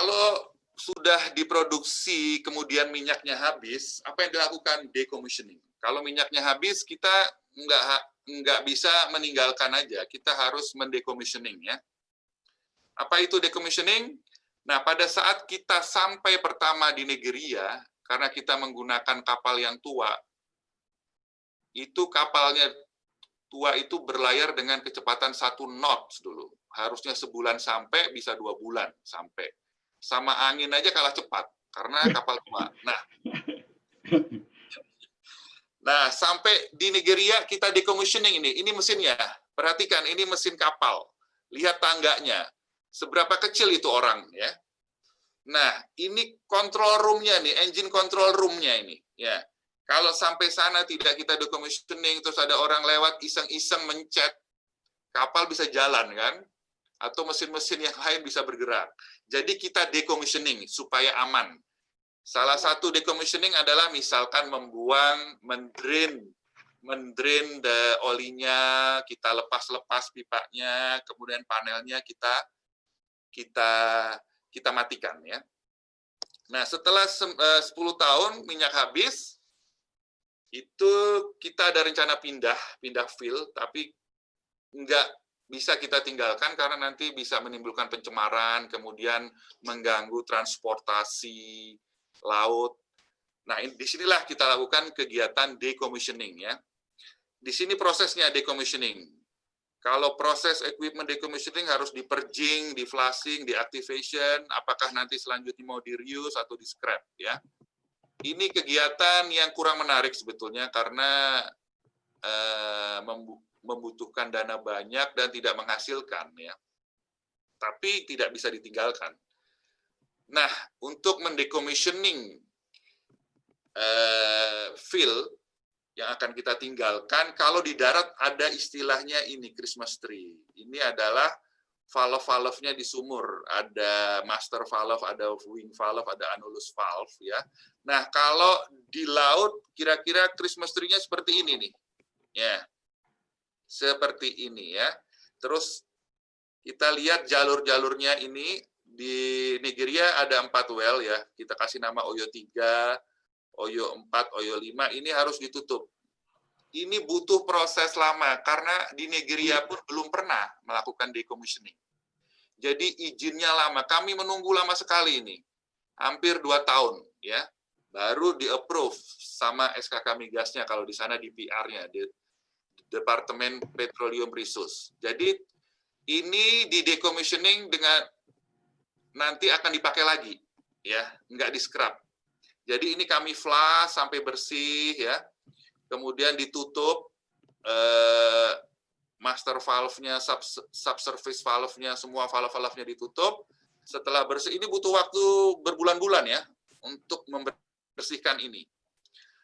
Kalau sudah diproduksi kemudian minyaknya habis, apa yang dilakukan? Decommissioning. Kalau minyaknya habis, kita nggak bisa meninggalkan aja, kita harus mendecommissioning ya. Apa itu decommissioning? Nah, pada saat kita sampai pertama di Nigeria, karena kita menggunakan kapal yang tua, itu kapalnya tua itu berlayar dengan kecepatan 1 knots dulu. Harusnya sebulan sampai, bisa 2 bulan sampai. Sama angin aja kalah cepat, karena kapal tua. Nah, sampai di Nigeria kita decommissioning ini mesinnya. Perhatikan, ini mesin kapal. Lihat tangganya. Seberapa kecil itu orang ya. Nah, ini control room-nya nih, engine control room-nya ini ya. Kalau sampai sana tidak kita decommissioning, terus ada orang lewat iseng-iseng mencet, kapal bisa jalan kan? Atau mesin-mesin yang lain bisa bergerak. Jadi kita decommissioning supaya aman. Salah satu decommissioning adalah misalkan mendrain olinya, kita lepas pipanya, kemudian panelnya kita matikan ya. Nah, setelah 10 tahun minyak habis, itu kita ada rencana pindah field, tapi nggak bisa kita tinggalkan karena nanti bisa menimbulkan pencemaran, kemudian mengganggu transportasi laut. Nah, disinilah kita lakukan kegiatan decommissioning ya. Di sini prosesnya decommissioning. Kalau proses equipment decommissioning harus di purging, di flushing, di activation, apakah nanti selanjutnya mau di reuse atau di scrap ya. Ini kegiatan yang kurang menarik sebetulnya karena membutuhkan dana banyak dan tidak menghasilkan ya. Tapi tidak bisa ditinggalkan. Nah, untuk mendecommissioning field yang akan kita tinggalkan, kalau di darat ada istilahnya ini Christmas tree. Ini adalah valve-valve-nya di sumur. Ada master valve, ada wing valve, ada annulus valve ya. Nah, kalau di laut kira-kira Christmas tree-nya seperti ini nih. Ya. Seperti ini ya. Terus kita lihat jalur-jalurnya ini di Nigeria ada 4 well ya. Kita kasih nama Oyo 3, Oyo 4, Oyo 5, ini harus ditutup. Ini butuh proses lama, karena di Nigeria pun belum pernah melakukan decommissioning. Jadi izinnya lama, kami menunggu lama sekali ini, hampir 2 tahun, ya, baru di-approve sama SKK Migasnya, kalau di sana DPR-nya, Departemen Petroleum Resources. Jadi ini di decommissioning dengan nanti akan dipakai lagi, ya, nggak di-scrap. Jadi ini kami flush sampai bersih ya, kemudian ditutup master valve-nya, subsurface valve-nya, semua valve-valve-nya ditutup. Setelah bersih, ini butuh waktu berbulan-bulan ya untuk membersihkan ini.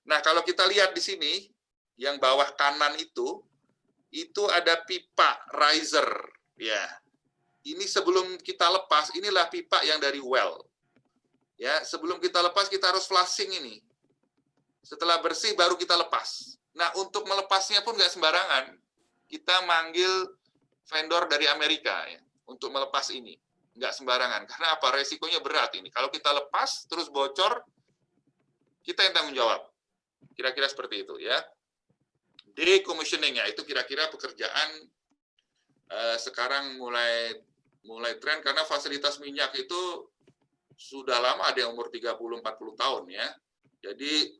Nah, kalau kita lihat di sini, yang bawah kanan itu ada pipa riser ya. Ini sebelum kita lepas, inilah pipa yang dari well. Ya, sebelum kita lepas kita harus flushing ini. Setelah bersih baru kita lepas. Nah, untuk melepasnya pun nggak sembarangan. Kita manggil vendor dari Amerika ya untuk melepas ini. Nggak sembarangan. Karena apa? Resikonya berat ini. Kalau kita lepas terus bocor, kita yang tanggung jawab. Kira-kira seperti itu ya. Decommissioning ya, itu kira-kira pekerjaan sekarang mulai tren karena fasilitas minyak itu sudah lama, ada yang umur 30-40 tahun ya. Jadi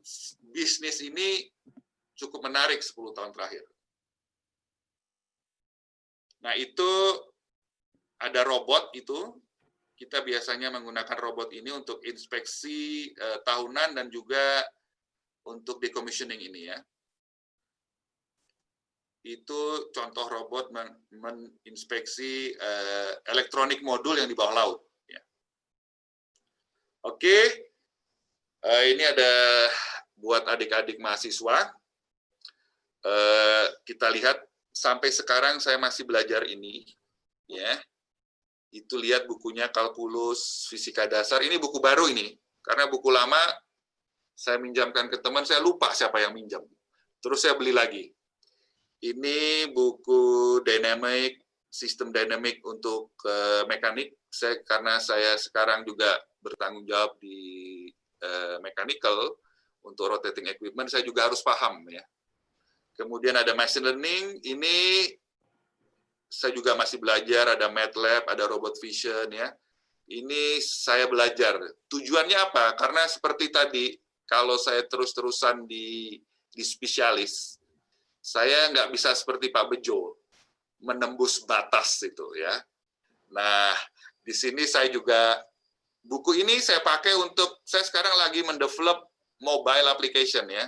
bisnis ini cukup menarik 10 tahun terakhir. Nah, itu ada robot itu. Kita biasanya menggunakan robot ini untuk inspeksi tahunan dan juga untuk decommissioning ini ya. Itu contoh robot menginspeksi elektronik modul yang di bawah laut. Oke, ini ada buat adik-adik mahasiswa. Kita lihat sampai sekarang saya masih belajar ini, ya. Itu lihat bukunya Kalkulus Fisika Dasar. Ini buku baru ini, karena buku lama saya minjamkan ke teman, saya lupa siapa yang minjam. Terus saya beli lagi. Ini buku sistem dynamic untuk mekanik. karena saya sekarang juga bertanggung jawab di mechanical untuk rotating equipment, saya juga harus paham ya. Kemudian ada machine learning, ini saya juga masih belajar, ada MATLAB, ada robot vision ya. Ini saya belajar. Tujuannya apa? Karena seperti tadi, kalau saya terus-terusan di spesialis, saya nggak bisa seperti Pak Bejo, menembus batas itu ya. Nah, di sini saya juga, buku ini saya pakai untuk, saya sekarang lagi mendevelop mobile application ya.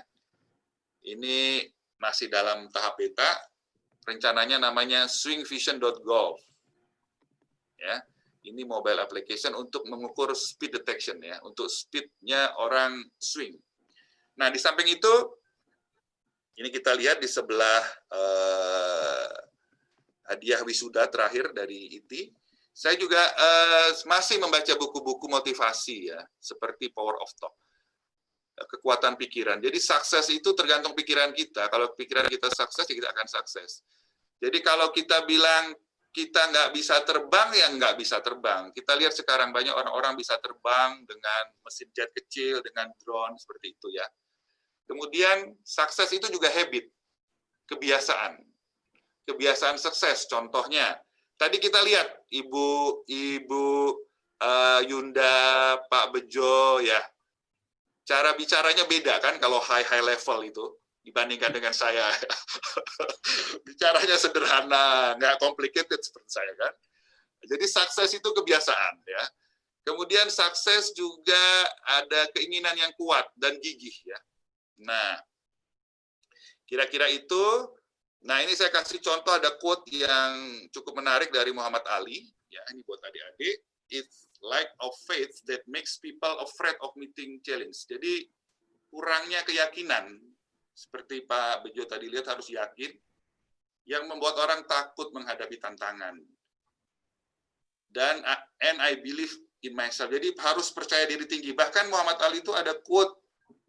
Ini masih dalam tahap beta, rencananya namanya swingvision.gov. Ya, ini mobile application untuk mengukur speed detection ya, untuk speednya orang swing. Nah, di samping itu, ini kita lihat di sebelah hadiah wisuda terakhir dari IT. Saya juga masih membaca buku-buku motivasi ya, seperti Power of Talk, kekuatan pikiran. Jadi sukses itu tergantung pikiran kita. Kalau pikiran kita sukses, ya kita akan sukses. Jadi kalau kita bilang kita nggak bisa terbang, ya nggak bisa terbang. Kita lihat sekarang banyak orang-orang bisa terbang dengan mesin jet kecil, dengan drone, seperti itu ya. Kemudian sukses itu juga habit, kebiasaan. Kebiasaan sukses, contohnya. Tadi kita lihat Ibu Yunda, Pak Bejo, ya. Cara bicaranya beda kan kalau high level itu dibandingkan dengan saya. Bicaranya sederhana, nggak complicated seperti saya kan. Jadi sukses itu kebiasaan ya. Kemudian sukses juga ada keinginan yang kuat dan gigih ya. Nah, kira-kira itu. Nah, ini saya kasih contoh, ada quote yang cukup menarik dari Muhammad Ali ya, ini buat adik-adik. It's lack of faith that makes people afraid of meeting challenge. Jadi kurangnya keyakinan, seperti Pak Bejo tadi lihat, harus yakin, yang membuat orang takut menghadapi tantangan. Dan and I believe in myself. Jadi harus percaya diri tinggi. Bahkan Muhammad Ali itu ada quote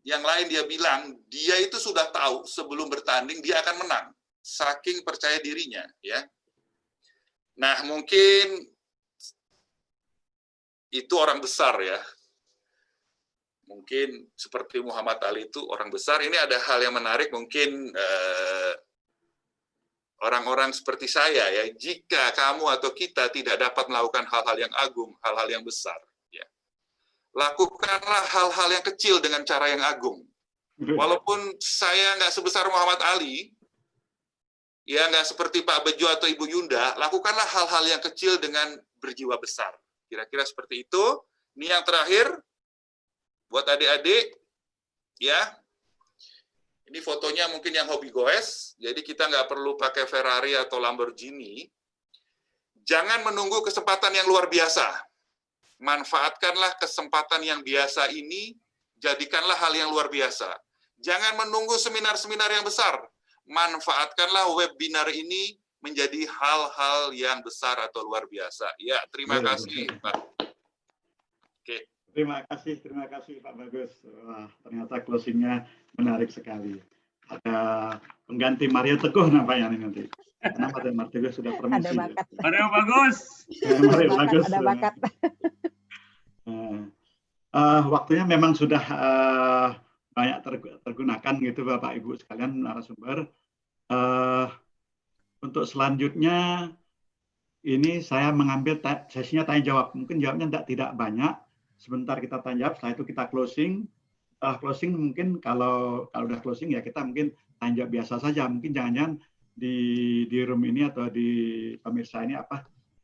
yang lain, dia bilang dia itu sudah tahu sebelum bertanding dia akan menang, saking percaya dirinya ya. Nah, mungkin itu orang besar ya. Mungkin seperti Muhammad Ali itu orang besar. Ini ada hal yang menarik, mungkin orang-orang seperti saya ya, jika kamu atau kita tidak dapat melakukan hal-hal yang agung, hal-hal yang besar, ya, lakukanlah hal-hal yang kecil dengan cara yang agung. Walaupun saya nggak sebesar Muhammad Ali, ya nggak seperti Pak Bejo atau Ibu Yunda, lakukanlah hal-hal yang kecil dengan berjiwa besar. Kira-kira seperti itu. Ini yang terakhir, buat adik-adik, ya. Ini fotonya mungkin yang hobi goes, jadi kita nggak perlu pakai Ferrari atau Lamborghini. Jangan menunggu kesempatan yang luar biasa. Manfaatkanlah kesempatan yang biasa ini, jadikanlah hal yang luar biasa. Jangan menunggu seminar-seminar yang besar. Manfaatkanlah webinar ini menjadi hal-hal yang besar atau luar biasa. Ya, terima kasih, Pak. Oke. Terima kasih Pak Bagus. Wah, ternyata closing-nya menarik sekali. Ada pengganti Mario Teguh nampaknya nih nanti. Kenapa Mario Teguh sudah promosi? Ada bakat. Ya? Mario Bagus. Mario Bagus. Ada bakat. Waktunya memang sudah banyak tergunakan gitu Bapak Ibu sekalian narasumber. Untuk selanjutnya ini saya mengambil sesinya tanya jawab. Mungkin jawabnya tidak banyak. Sebentar kita tanya jawab, setelah itu kita closing. Setelah closing mungkin kalau udah closing ya kita mungkin tanya jawab biasa saja. Mungkin jangan-jangan di room ini atau di pemirsa ini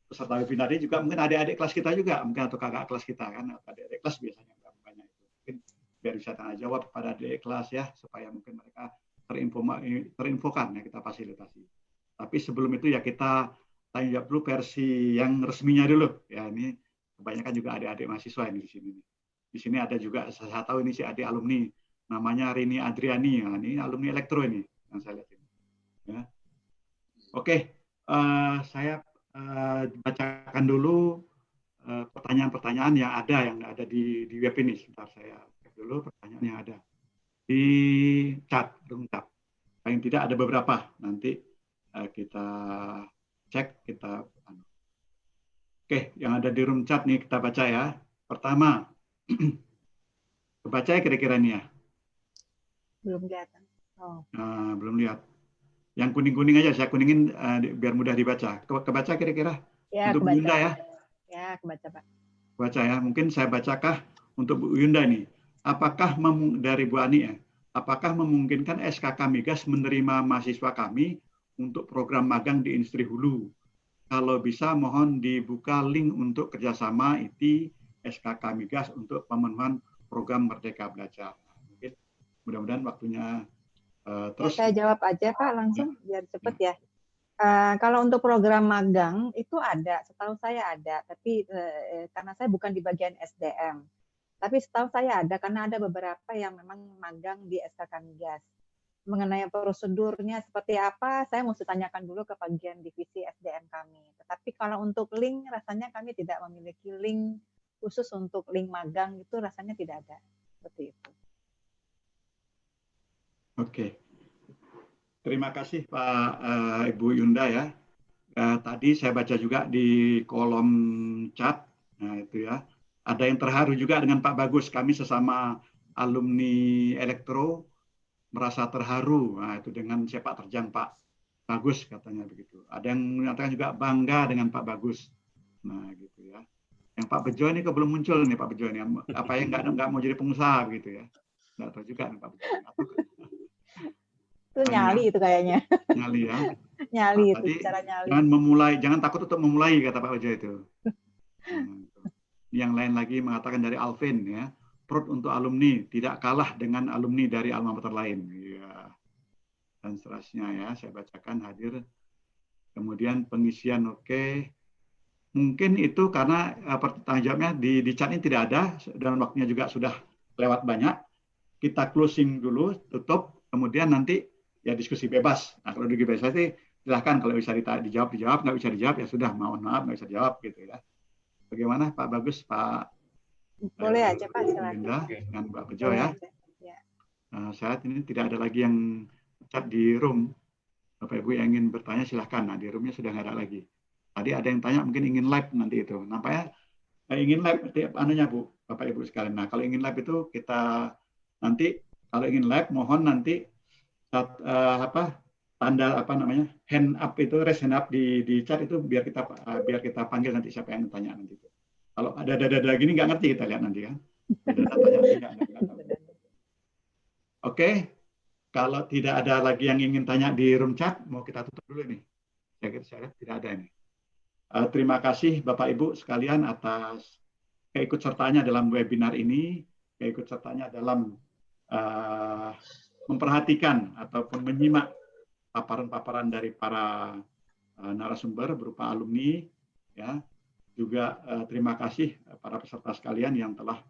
peserta webinar ini juga mungkin adik-adik kelas kita juga, mungkin atau kakak kelas kita kan, atau adik-adik kelas biasanya banyak itu. Mungkin biar bisa tanya jawab kepada adik kelas ya, supaya mungkin mereka terinfokan ya, kita fasilitasi. Tapi sebelum itu ya kita tanya jawab dulu versi yang resminya dulu. Ya ini kebanyakan juga adik-adik mahasiswa ini di sini. Di sini ada juga, saya tahu ini si adik alumni, namanya Rini Adriani. Ya, ini alumni elektro ini yang saya lihat ini. Ya. Oke, saya bacakan dulu pertanyaan-pertanyaan yang ada di web ini. Sebentar saya cek dulu pertanyaan yang ada di chat, paling tidak ada beberapa. Nanti kita cek, kita Oke, yang ada di room chat nih kita baca ya. Pertama, kebaca ya kira-kira nih ya. Belum kelihatan. Oh, Nah, belum lihat. Yang kuning-kuning aja saya kuningin biar mudah dibaca. Kebaca kira-kira ya untuk Bu kebaca Yunda Pak. ya. Ya kebaca Pak. Baca ya. Mungkin saya bacakah untuk Bu Yunda nih. Apakah dari Bu Ani ya? Apakah memungkinkan SKK Migas menerima mahasiswa kami untuk program magang di industri hulu? Kalau bisa mohon dibuka link untuk kerjasama IT SKK Migas untuk pemenuhan program Merdeka Belajar. Mungkin mudah-mudahan waktunya Ya, terus. saya jawab aja Pak langsung biar cepet ya. Kalau untuk program magang itu ada, setahu saya ada, tapi karena saya bukan di bagian SDM. Tapi setahu saya ada karena ada beberapa yang memang magang di SKK Migas. Mengenai prosedurnya seperti apa, saya mesti tanyakan dulu ke bagian divisi SDM kami. Tetapi kalau untuk link, rasanya kami tidak memiliki link khusus untuk link magang, itu rasanya tidak ada. Seperti itu. Oke. Terima kasih Pak Ibu Yunda ya. Tadi saya baca juga di kolom chat, nah itu ya. Ada yang terharu juga dengan Pak Bagus. Kami sesama alumni elektro merasa terharu. Nah, itu dengan sepak terjang Pak Bagus katanya begitu. Ada yang mengatakan juga bangga dengan Pak Bagus. Nah, gitu ya. Yang Pak Bejo ini kok belum muncul nih Pak Bejo ini. Apa yang nggak mau jadi pengusaha begitu ya? Nggak tahu juga nih Pak Bejo. Itu nyali itu kayaknya. Nyali ya. Nyali Nah, itu tadi bicara nyali. jangan takut untuk memulai kata Pak Bejo itu. Yang lain lagi mengatakan dari Alvin ya. Prod untuk alumni tidak kalah dengan alumni dari alma mater lain. Ya. Dan seterusnya ya, saya bacakan hadir. Kemudian pengisian oke. Mungkin itu karena pertanyaan jawabnya di chat ini tidak ada dan waktunya juga sudah lewat banyak. Kita closing dulu, tutup, kemudian nanti ya diskusi bebas. Nah, kalau diskusi bebas itu silahkan kalau bisa dijawab, nggak bisa dijawab ya sudah, mohon maaf nggak bisa dijawab gitu ya. Bagaimana Pak Bagus, Pak Boleh aja Pak, silakan. Linda dengan Mbak Bejo Boleh ya. aja. Ya. Saat ini tidak ada lagi yang chat di room. Bapak Ibu yang ingin bertanya silahkan. Nah, di roomnya sudah nggak ada lagi. Tadi ada yang tanya mungkin ingin live nanti itu. Nampaknya ingin live anunya Bu, Bapak Ibu sekalian. Nah, kalau ingin live itu kita nanti kalau ingin live mohon nanti tanda apa namanya hand up itu raise hand up di chat itu biar kita panggil nanti siapa yang tanya nanti itu. Kalau ada dada gini nggak ngerti kita lihat nanti kan. Oke, kalau tidak ada lagi yang ingin tanya di room chat, mau kita tutup dulu nih. Saya tidak ada ini. Terima kasih Bapak Ibu sekalian atas keikutsertaannya dalam webinar ini, keikutsertaannya dalam memperhatikan ataupun menyimak paparan-paparan dari para narasumber berupa alumni, ya. Juga terima kasih para peserta sekalian yang telah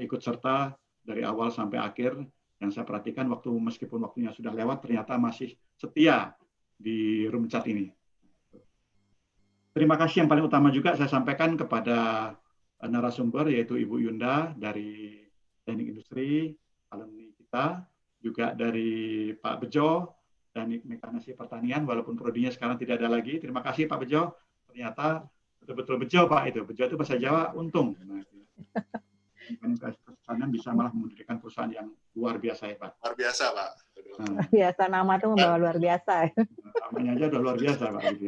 ikut serta dari awal sampai akhir. Yang saya perhatikan meskipun waktunya sudah lewat, ternyata masih setia di room chat ini. Terima kasih yang paling utama juga saya sampaikan kepada narasumber yaitu Ibu Yunda dari Teknik Industri, alumni kita, juga dari Pak Bejo, Teknik Mekanisasi Pertanian, walaupun prodinya sekarang tidak ada lagi. Terima kasih Pak Bejo, ternyata betul-betul Bejo Pak itu. Bejo itu bahasa Jawa, untung. Nah, pertanian bisa malah mendirikan perusahaan yang luar biasa ya Pak. Luar biasa Pak. Luar biasa, nama itu membawa luar biasa. Namanya aja udah luar biasa Pak. Gitu.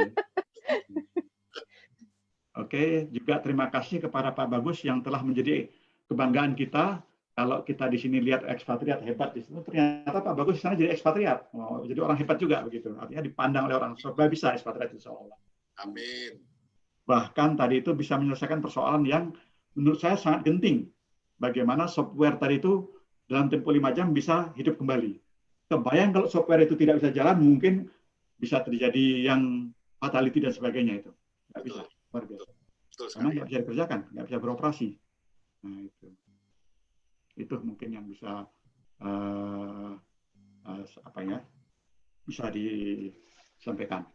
Oke, juga terima kasih kepada Pak Bagus yang telah menjadi kebanggaan kita. Kalau kita di sini lihat ekspatriat hebat di situ, ternyata Pak Bagus di sana jadi ekspatriat. Oh, jadi orang hebat juga begitu. Artinya dipandang oleh orang Surabaya bisa ekspatriat insya-Allah. Amin. Bahkan tadi itu bisa menyelesaikan persoalan yang menurut saya sangat genting. Bagaimana software tadi itu dalam tempo 5 jam bisa hidup kembali. Kebayang kalau software itu tidak bisa jalan, mungkin bisa terjadi yang fatality dan sebagainya itu. Nggak bisa. Luar biasa. Karena nggak bisa dikerjakan, nggak bisa beroperasi. Nah, itu mungkin yang bisa bisa disampaikan.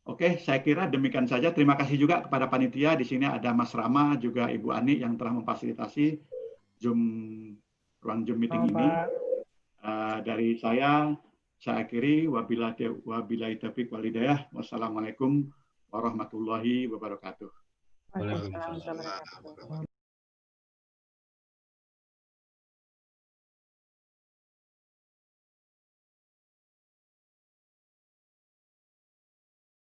Oke, saya kira demikian saja. Terima kasih juga kepada panitia. Di sini ada Mas Rama, juga Ibu Ani yang telah memfasilitasi ruang Zoom meeting ini. Dari saya akhiri. Wabillahi taufiq wal hidayah. Wassalamualaikum warahmatullahi wabarakatuh. Waalaikumsalam warahmatullahi wabarakatuh.